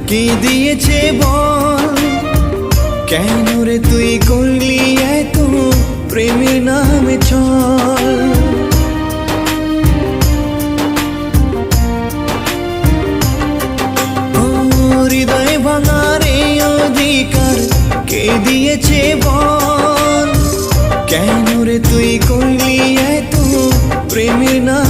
কি দিয়েছে বল, কেন রে তুই করলি এত প্রেমের নামে ছল। হৃদয় ভাঙার এই অধিকার কে দিয়েছে বল, কেন রে তুই করলি এত প্রেমের নামে